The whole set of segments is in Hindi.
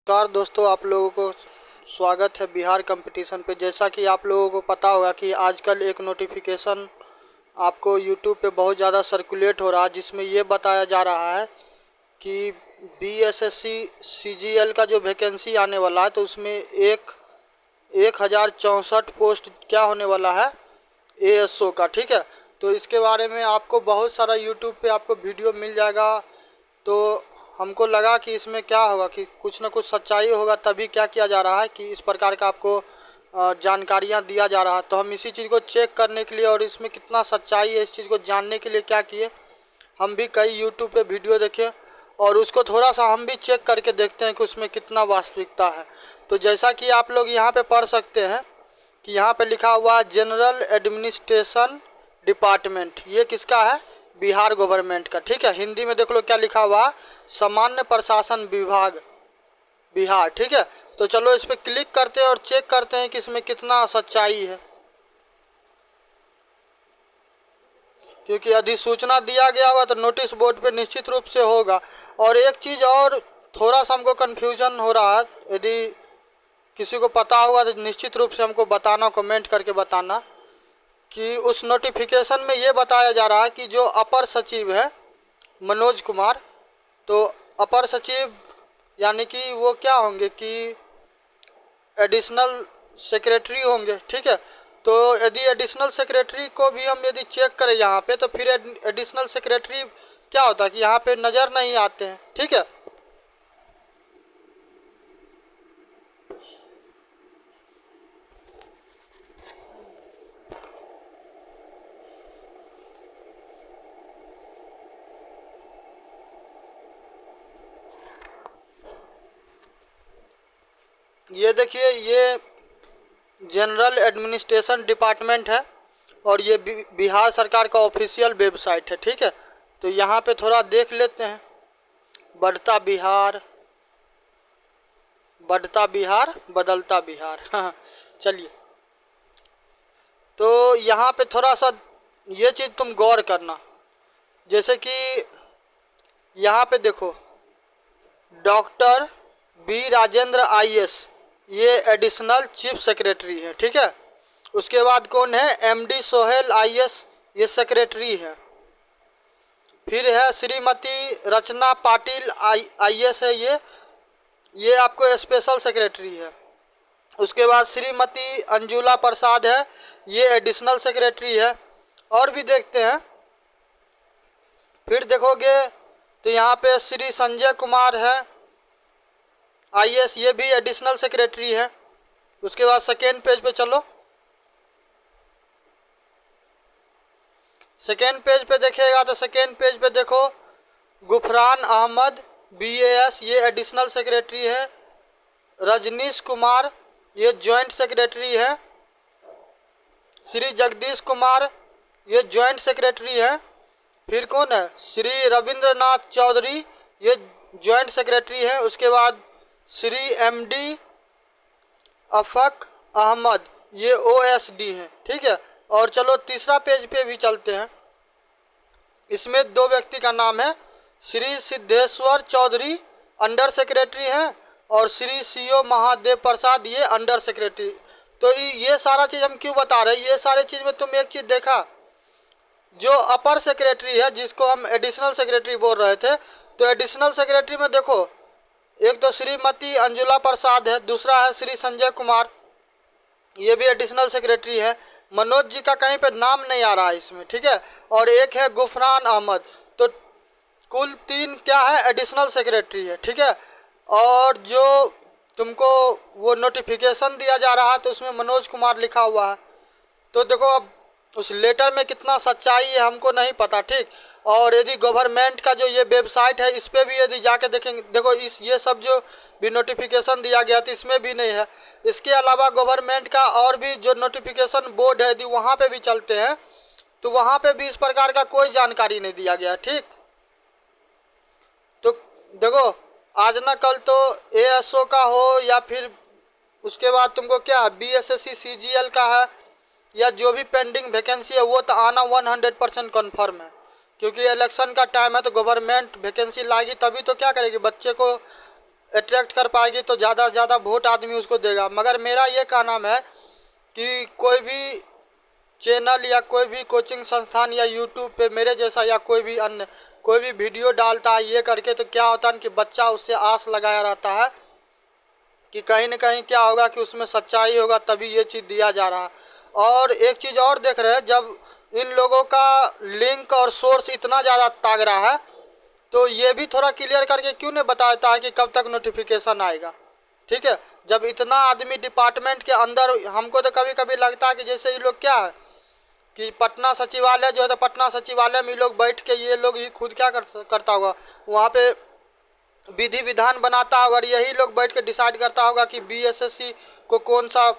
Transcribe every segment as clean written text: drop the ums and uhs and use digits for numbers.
नमस्कार दोस्तों, आप लोगों को स्वागत है बिहार कंपटीशन पे। जैसा कि आप लोगों को पता होगा कि आजकल एक नोटिफिकेशन आपको यूट्यूब पे बहुत ज़्यादा सर्कुलेट हो रहा है, जिसमें ये बताया जा रहा है कि बीएसएससी सीजीएल का जो वैकेंसी आने वाला है, तो उसमें 1064 पोस्ट क्या होने वाला है, एएसओ का। ठीक है, तो इसके बारे में आपको बहुत सारा यूट्यूब पे आपको वीडियो मिल जाएगा। तो हमको लगा कि इसमें क्या होगा कि कुछ ना कुछ सच्चाई होगा, तभी क्या किया जा रहा है कि इस प्रकार का आपको जानकारियाँ दिया जा रहा है। तो हम इसी चीज़ को चेक करने के लिए और इसमें कितना सच्चाई है इस चीज़ को जानने के लिए क्या किए, हम भी कई यूट्यूब पे वीडियो देखे और उसको थोड़ा सा हम भी चेक करके देखते हैं कि उसमें कितना वास्तविकता है। तो जैसा कि आप लोग यहाँ पे पढ़ सकते हैं कि यहाँ पे लिखा हुआ है जनरल एडमिनिस्ट्रेशन डिपार्टमेंट। ये किसका है? बिहार गवर्नमेंट का। ठीक है, हिंदी में देख लो क्या लिखा हुआ है, सामान्य प्रशासन विभाग बिहार। ठीक है, तो चलो इस पर क्लिक करते हैं और चेक करते हैं कि इसमें कितना सच्चाई है, क्योंकि अधिसूचना दिया गया होगा तो नोटिस बोर्ड पे निश्चित रूप से होगा। और एक चीज़ और थोड़ा सा हमको कन्फ्यूजन हो रहा है, यदि किसी को पता होगा तो निश्चित रूप से हमको बताना, कमेंट करके बताना कि उस नोटिफिकेशन में ये बताया जा रहा है कि जो अपर सचिव है मनोज कुमार, तो अपर सचिव यानी कि वो क्या होंगे कि एडिशनल सेक्रेटरी होंगे। ठीक है, तो यदि एडिशनल सेक्रेटरी को भी हम यदि चेक करें यहाँ पे, तो फिर एडिशनल सेक्रेटरी क्या होता है कि यहाँ पे नज़र नहीं आते हैं। ठीक है, ये देखिए, ये जनरल एडमिनिस्ट्रेशन डिपार्टमेंट है और ये बिहार सरकार का ऑफिशियल वेबसाइट है। ठीक है, तो यहाँ पे थोड़ा देख लेते हैं। बढ़ता बिहार, बढ़ता बिहार, बदलता बिहार। हाँ, चलिए, तो यहाँ पे थोड़ा सा ये चीज़ तुम गौर करना। जैसे कि यहाँ पे देखो, डॉक्टर बी राजेंद्र आईएएस, ये एडिशनल चीफ सेक्रेटरी है। ठीक है, उसके बाद कौन है? एमडी सोहेल आईएएस, ये सेक्रेटरी है। फिर है श्रीमती रचना पाटिल आईएएस है, ये आपको स्पेशल सेक्रेटरी है। उसके बाद श्रीमती अंजुला प्रसाद है, ये एडिशनल सेक्रेटरी है। और भी देखते हैं, फिर देखोगे तो यहाँ पे श्री संजय कुमार है आईएएस, ये भी एडिशनल सेक्रेटरी है। उसके बाद सेकेंड पेज पे चलो, सेकेंड पेज पे देखिएगा तो सेकेंड पेज पे देखो गुफरान अहमद बीएएस, ये एडिशनल सेक्रेटरी है। रजनीश कुमार, ये जॉइंट सेक्रेटरी है। श्री जगदीश कुमार, ये जॉइंट सेक्रेटरी है। फिर कौन है? श्री रविंद्रनाथ चौधरी, ये जॉइंट सेक्रेटरी है। उसके बाद श्री एमडी अफक अहमद, ये ओएसडी हैं। ठीक है, और चलो तीसरा पेज पे भी चलते हैं। इसमें दो व्यक्ति का नाम है, श्री सिद्धेश्वर चौधरी अंडर सेक्रेटरी हैं और श्री सीओ महादेव प्रसाद, ये अंडर सेक्रेटरी। तो ये सारा चीज़ हम क्यों बता रहे हैं? ये सारे चीज़ में तुम एक चीज़ देखा, जो अपर सेक्रेटरी है जिसको हम एडिशनल सेक्रेटरी बोल रहे थे, तो एडिशनल सेक्रेटरी में देखो, एक तो श्रीमती अंजुला प्रसाद है, दूसरा है श्री संजय कुमार, ये भी एडिशनल सेक्रेटरी है। मनोज जी का कहीं पे नाम नहीं आ रहा है इसमें। ठीक है, और एक है गुफरान अहमद। तो कुल 3 क्या है? एडिशनल सेक्रेटरी है। ठीक है, और जो तुमको वो नोटिफिकेशन दिया जा रहा है तो उसमें मनोज कुमार लिखा हुआ है। तो देखो, अब उस लेटर में कितना सच्चाई है हमको नहीं पता। ठीक, और यदि गवर्नमेंट का जो ये वेबसाइट है इस पर भी यदि जाके देखेंगे, देखो इस ये सब जो भी नोटिफिकेशन दिया गया था इसमें भी नहीं है। इसके अलावा गवर्नमेंट का और भी जो नोटिफिकेशन बोर्ड है, यदि वहाँ पे भी चलते हैं तो वहाँ पे भी इस प्रकार का कोई जानकारी नहीं दिया गया। ठीक, तो देखो, आज ना कल तो एएसओ का हो या फिर उसके बाद तुमको क्या बीएसएससी सीजीएल का है या जो भी पेंडिंग वैकेंसी है वो तो आना 100% कन्फर्म है, क्योंकि इलेक्शन का टाइम है तो गवर्नमेंट वैकेंसी लाएगी तभी तो क्या करेगी, बच्चे को अट्रैक्ट कर पाएगी तो ज़्यादा से ज़्यादा वोट आदमी उसको देगा। मगर मेरा ये कहना है कि कोई भी चैनल या कोई भी कोचिंग संस्थान या यूट्यूब पे मेरे जैसा या कोई भी अन्य कोई भी वीडियो डालता है ये करके, तो क्या होता है कि बच्चा उससे आस लगाया रहता है कि कहीं न कहीं क्या होगा कि उसमें सच्चाई होगा, तभी ये चीज़ दिया जा रहा है। और एक चीज़ और देख रहे हैं, जब इन लोगों का लिंक और सोर्स इतना ज़्यादा तगड़ा है तो ये भी थोड़ा क्लियर करके क्यों नहीं बताता है कि कब तक नोटिफिकेशन आएगा। ठीक है, जब इतना आदमी डिपार्टमेंट के अंदर, हमको तो कभी कभी लगता है कि जैसे ये लोग क्या है कि पटना सचिवालय जो है, तो पटना सचिवालय में ये लोग बैठ के ये लोग ही खुद क्या करता होगा, वहाँ पे विधि विधान बनाता होगा और यही लोग बैठ के डिसाइड करता होगा कि बीएसएससी को कौन सा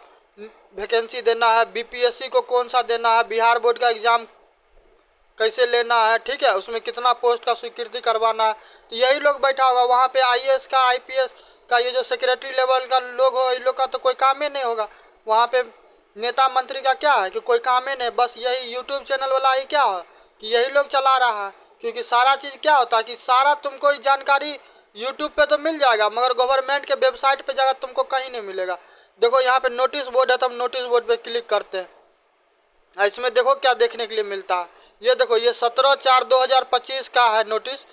वैकेंसी देना है, बीपीएससी को कौन सा देना है, बिहार बोर्ड का एग्ज़ाम कैसे लेना है, ठीक है, उसमें कितना पोस्ट का स्वीकृति करवाना है। तो यही लोग बैठा होगा वहाँ पे। आईएएस का, आईपीएस का, ये जो सेक्रेटरी लेवल का लोग हो, इन लोग का तो कोई काम ही नहीं होगा। वहाँ पे नेता मंत्री का क्या है कि कोई काम ही नहीं, बस यही यूट्यूब चैनल वाला ही क्या है कि यही लोग चला रहा है। क्योंकि सारा चीज़ क्या होता है कि सारा तुमको जानकारी यूट्यूब पे तो मिल जाएगा, मगर गवर्नमेंट के वेबसाइट पे जाकर तुमको कहीं नहीं मिलेगा। देखो यहाँ पे नोटिस बोर्ड है, तो हम नोटिस बोर्ड पे क्लिक करते हैं, इसमें देखो क्या देखने के लिए मिलता है। ये देखो, ये 17/4/2025 का है नोटिस।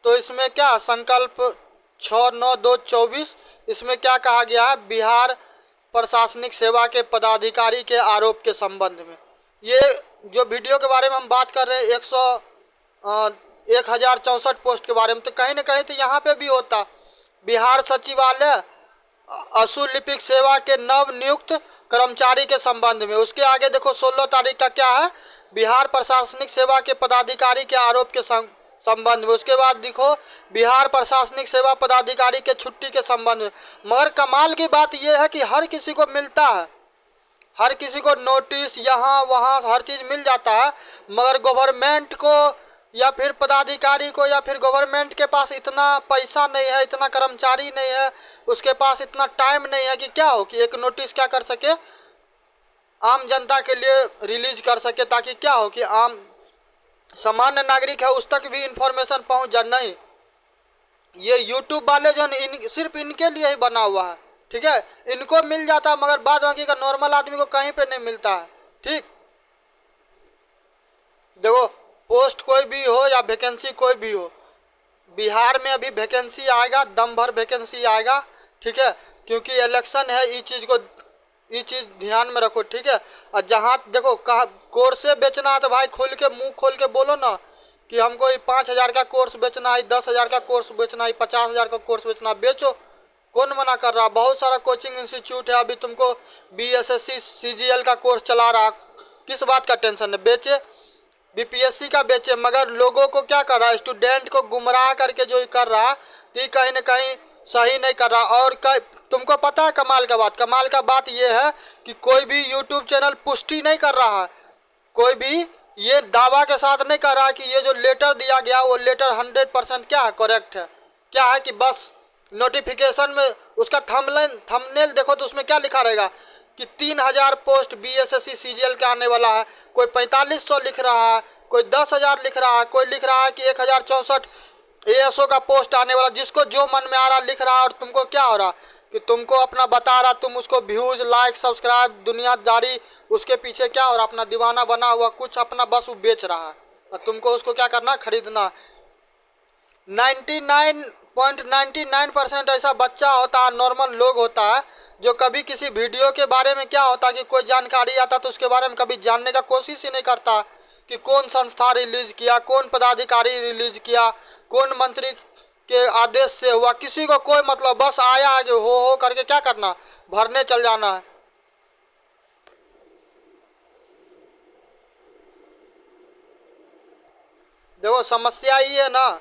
तो इसमें क्या संकल्प 6/9/2024, इसमें क्या कहा गया है, बिहार प्रशासनिक सेवा के पदाधिकारी के आरोप के संबंध में। ये जो वीडियो के बारे में हम बात कर रहे हैं 1064 पोस्ट के बारे में, तो कहीं ना कहीं तो यहाँ पे भी होता बिहार सचिवालय असुलिपिक सेवा के नव नियुक्त कर्मचारी के संबंध में। उसके आगे देखो 16 तारीख का क्या है, बिहार प्रशासनिक सेवा के पदाधिकारी के आरोप के संबंध में। उसके बाद देखो बिहार प्रशासनिक सेवा पदाधिकारी के छुट्टी के संबंध में। मगर कमाल की बात यह है कि हर किसी को मिलता है, हर किसी को नोटिस यहाँ वहाँ हर चीज़ मिल जाता है, मगर गवर्नमेंट को या फिर पदाधिकारी को या फिर गवर्नमेंट के पास इतना पैसा नहीं है, इतना कर्मचारी नहीं है, उसके पास इतना टाइम नहीं है कि क्या हो कि एक नोटिस क्या कर सके, आम जनता के लिए रिलीज कर सके, ताकि क्या हो कि आम सामान्य नागरिक है उस तक भी इंफॉर्मेशन पहुंच जाए। नहीं, ये यूट्यूब वाले जो सिर्फ इनके लिए ही बना हुआ है। ठीक है, इनको मिल जाता है, मगर बाद बाकी का नॉर्मल आदमी को कहीं पे नहीं मिलता है। ठीक, देखो पोस्ट कोई भी हो या वैकेंसी कोई भी हो, बिहार में अभी वैकेंसी आएगा, दम भर वैकेंसी आएगा। ठीक है, क्योंकि इलेक्शन है, ये चीज़ ध्यान में रखो। ठीक है, और जहाँ देखो कहाँ कोर्से बेचना है तो भाई खोल के मुंह खोल के बोलो ना कि हमको 5,000 का कोर्स बेचना है, 10,000 का कोर्स बेचना है, 50,000 का कोर्स बेचना है, बेचो, कौन मना कर रहा। बहुत सारा कोचिंग इंस्टीट्यूट है, अभी तुमको बीएसएससी सीजीएल का कोर्स चला रहा, किस बात का टेंशन है, बेचे, बीपीएससी का बेचे। मगर लोगों को क्या कर रहा है, स्टूडेंट को गुमराह करके जो कर रहा है, तो कहीं ना कहीं सही नहीं कर रहा। और तुमको पता है कमाल का बात यह है कि कोई भी यूट्यूब चैनल पुष्टि नहीं कर रहा है, कोई भी ये दावा के साथ नहीं कर रहा है कि ये जो लेटर दिया गया वो लेटर 100% क्या है, करेक्ट है। क्या है कि बस नोटिफिकेशन में उसका थंबनेल देखो तो उसमें क्या लिखा रहेगा कि 3,000 पोस्ट बीएसएससी सीजीएल के आने वाला है, कोई 4500 लिख रहा है, कोई 10,000 लिख रहा है, कोई लिख रहा है कि 1064 एएसओ का पोस्ट आने वाला, जिसको जो मन में आ रहा लिख रहा है। और तुमको क्या हो रहा कि तुमको अपना बता रहा, तुम उसको व्यूज, लाइक, सब्सक्राइब, दुनियादारी, उसके पीछे क्या हो रहा, अपना दीवाना बना हुआ कुछ अपना बस वो बेच रहा है, और तुमको उसको क्या करना, खरीदना। 99.99% ऐसा बच्चा होता है, नॉर्मल लोग होता है, जो कभी किसी वीडियो के बारे में क्या होता है कि कोई जानकारी आता तो उसके बारे में कभी जानने का कोशिश ही नहीं करता कि कौन संस्था रिलीज किया, कौन पदाधिकारी रिलीज किया, कौन मंत्री के आदेश से हुआ, किसी को कोई मतलब, बस आया आगे हो करके क्या करना, भरने चल जाना है। देखो समस्या ये है ना,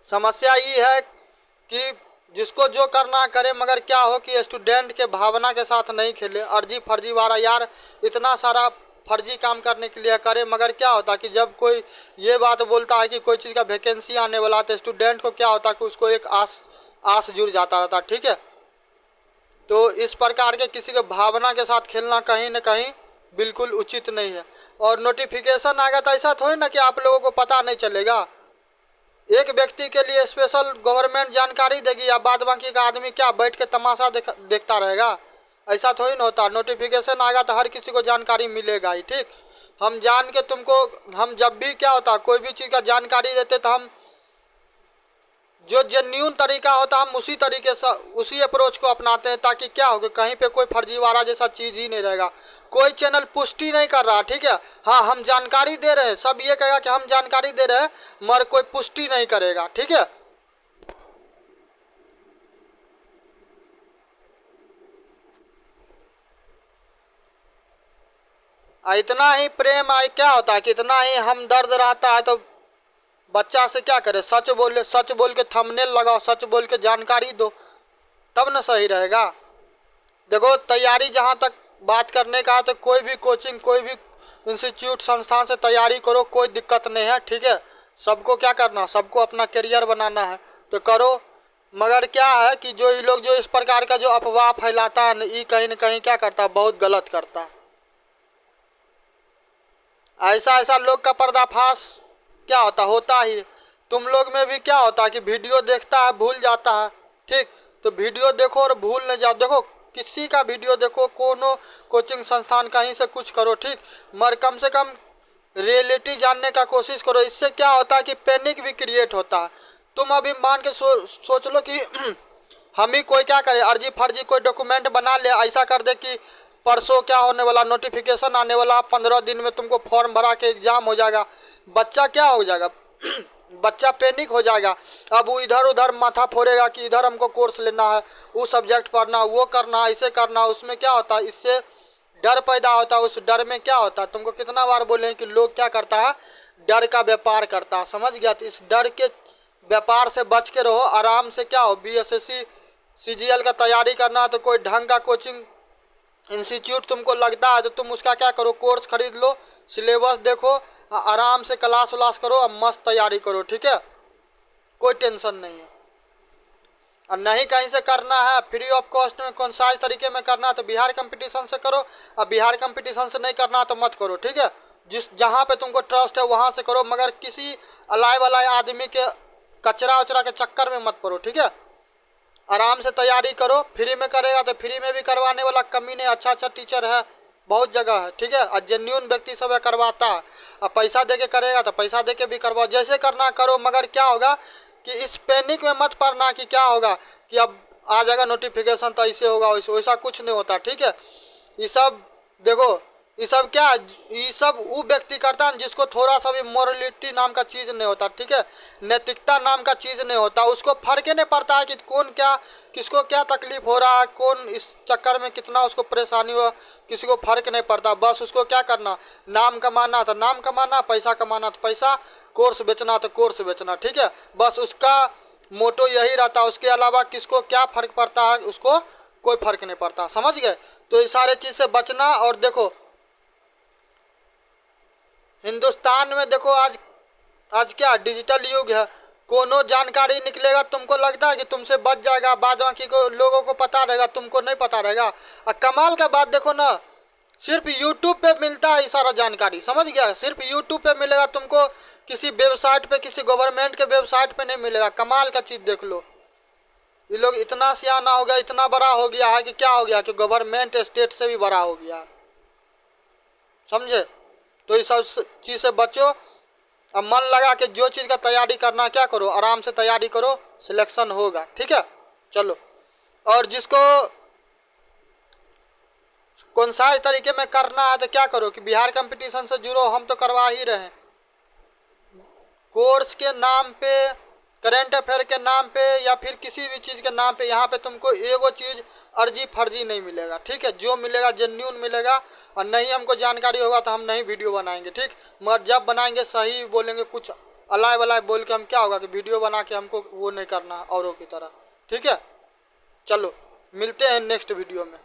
समस्या ये है कि जिसको जो करना करे, मगर क्या हो कि स्टूडेंट के भावना के साथ नहीं खेले, अर्जी फर्जी वाला यार इतना सारा फर्जी काम करने के लिए करे। मगर क्या होता है कि जब कोई ये बात बोलता है कि कोई चीज़ का वैकेंसी आने वाला है, तो स्टूडेंट को क्या होता है कि उसको एक आस जुड़ जाता रहता। ठीक है, तो इस प्रकार के किसी के भावना के साथ खेलना कहीं ना कहीं बिल्कुल उचित नहीं है। और नोटिफिकेशन आएगा तो ऐसा थोड़ी ना कि आप लोगों को पता नहीं चलेगा, एक व्यक्ति के लिए स्पेशल गवर्नमेंट जानकारी देगी या बाद बाकी का आदमी क्या बैठ के तमाशा देखता रहेगा? ऐसा थोड़ी ना होता। नोटिफिकेशन आएगा तो हर किसी को जानकारी मिलेगा ही। ठीक, हम जान के तुमको, हम जब भी क्या होता कोई भी चीज़ का जानकारी देते तो हम जो जेन्युइन तरीका होता हम उसी तरीके से उसी अप्रोच को अपनाते हैं, ताकि क्या होगा कहीं पे कोई फर्जीवाड़ा जैसा चीज़ ही नहीं रहेगा। कोई चैनल पुष्टि नहीं कर रहा, ठीक है, हाँ हम जानकारी दे रहे हैं, सब ये कहेगा कि हम जानकारी दे रहे हैं, मगर कोई पुष्टि नहीं करेगा। ठीक है, इतना ही प्रेम आई क्या होता है कि इतना ही हमदर्द रहता है तो बच्चा से क्या करे, सच बोले, सच बोल के थंबनेल लगाओ, सच बोल के जानकारी दो, तब न सही रहेगा। देखो तैयारी जहाँ तक बात करने का है तो कोई भी कोचिंग, कोई भी इंस्टीट्यूट, संस्थान से तैयारी करो, कोई दिक्कत नहीं है। ठीक है, सबको क्या करना, सबको अपना करियर बनाना है तो करो। मगर क्या है कि जो ये लोग जो इस प्रकार का जो अफवाह फैलाता है ये कहीं न कहीं क्या करता है, बहुत गलत करता है। ऐसा लोग का पर्दाफाश क्या होता ही। तुम लोग में भी क्या होता है कि वीडियो देखता है भूल जाता है। ठीक, तो वीडियो देखो और भूल नहीं जाओ। देखो किसी का वीडियो देखो, कोनो कोचिंग संस्थान कहीं से कुछ करो, ठीक, मगर कम से कम रियलिटी जानने का कोशिश करो। इससे क्या होता है कि पैनिक भी क्रिएट होता है। तुम अभी मान के सोच लो कि हम ही कोई क्या करे, अर्जी फर्जी कोई डॉक्यूमेंट बना ले, ऐसा कर दे कि परसों क्या होने वाला, नोटिफिकेशन आने वाला, 15 दिन में तुमको फॉर्म भरा के एग्जाम हो जाएगा। बच्चा क्या हो जाएगा बच्चा पैनिक हो जाएगा। अब वो इधर उधर माथा फोड़ेगा कि इधर हमको कोर्स लेना है, वो सब्जेक्ट पढ़ना, वो करना, ऐसे करना। उसमें क्या होता है, इससे डर पैदा होता है। उस डर में क्या होता है, तुमको कितना बार बोले कि लोग क्या करता है, डर का व्यापार करता है, समझ गया। तो इस डर के व्यापार से बच के रहो। आराम से क्या हो, BSSC CGL का तैयारी करना है तो कोई ढंग का कोचिंग इंस्टीट्यूट तुमको लगता है तो तुम उसका क्या करो, कोर्स खरीद लो, सिलेबस देखो, आराम से क्लास व्लास करो और मस्त तैयारी करो। ठीक है, कोई टेंशन नहीं है। और नहीं कहीं से करना है फ्री ऑफ कॉस्ट में, कौन सा तरीके में करना है तो बिहार कंपटीशन से करो, और बिहार कंपटीशन से नहीं करना तो मत करो। ठीक है, जिस जहाँ पे तुमको ट्रस्ट है वहाँ से करो, मगर किसी अलाय वलाय आदमी के कचरा उचरा के चक्कर में मत पड़ो। ठीक है, आराम से तैयारी करो। फ्री में करेगा तो फ्री में भी करवाने वाला कमी नहीं, अच्छा टीचर है, बहुत जगह है। ठीक है, और जेन्युइन व्यक्ति सब करवाता है। अब पैसा दे के करेगा तो पैसा दे के भी करवाओ, जैसे करना करो। मगर क्या होगा कि इस पैनिक में मत पड़ना कि क्या होगा कि अब आ जाएगा नोटिफिकेशन तो ऐसे होगा वैसा कुछ नहीं होता। ठीक है, ये सब देखो, ये सब क्या, ये सब वो व्यक्ति करता है जिसको थोड़ा सा भी मोरलिटी नाम का चीज़ नहीं होता। ठीक है, नैतिकता नाम का चीज़ नहीं होता। उसको फर्क ही नहीं पड़ता है कि कौन क्या, किसको क्या तकलीफ हो रहा है, कौन इस चक्कर में कितना उसको परेशानी हो, किसी को फर्क नहीं पड़ता। बस उसको क्या करना, नाम कमाना तो नाम कमाना, पैसा कमाना तो पैसा, कोर्स बेचना तो कोर्स बेचना। ठीक है, बस उसका मोटो यही रहता है। उसके अलावा किसको क्या फ़र्क पड़ता है, उसको कोई फर्क नहीं पड़ता। समझ गए? तो इस सारे चीज़ से बचना। और देखो हिंदुस्तान में देखो आज क्या डिजिटल युग है, कोनो जानकारी निकलेगा तुमको लगता है कि तुमसे बच जाएगा, बाद बाकी को लोगों को पता रहेगा, तुमको नहीं पता रहेगा। और कमाल का बात देखो ना, सिर्फ यूट्यूब पे मिलता है ये सारा जानकारी, समझ गया, सिर्फ यूट्यूब पे मिलेगा तुमको, किसी वेबसाइट पे, किसी गवर्नमेंट के वेबसाइट पे नहीं मिलेगा। कमाल का चीज़ देख लो, ये लोग इतना सियाना हो गया, इतना बड़ा हो गया है कि क्या हो गया कि गवर्नमेंट स्टेट से भी बड़ा हो गया, समझे। तो ये सब चीज़ से बचो। अब मन लगा के जो चीज़ का तैयारी करना क्या करो, आराम से तैयारी करो, सिलेक्शन होगा। ठीक है, चलो। और जिसको कौन सा तरीके में करना है तो क्या करो कि बिहार कंपटीशन से जुड़ो, हम तो करवा ही रहे हैं। कोर्स के नाम पे, करेंट अफेयर के नाम पे या फिर किसी भी चीज़ के नाम पे यहाँ पे तुमको एगो चीज़ अर्जी फर्जी नहीं मिलेगा। ठीक है, जो मिलेगा जेन्युइन मिलेगा। और नहीं हमको जानकारी होगा तो हम नहीं वीडियो बनाएंगे। ठीक, मगर जब बनाएंगे सही बोलेंगे, कुछ अलाय वलाय बोल के हम क्या होगा कि वीडियो बना के हमको वो नहीं करना औरों की तरह। ठीक है, चलो मिलते हैं नेक्स्ट वीडियो में।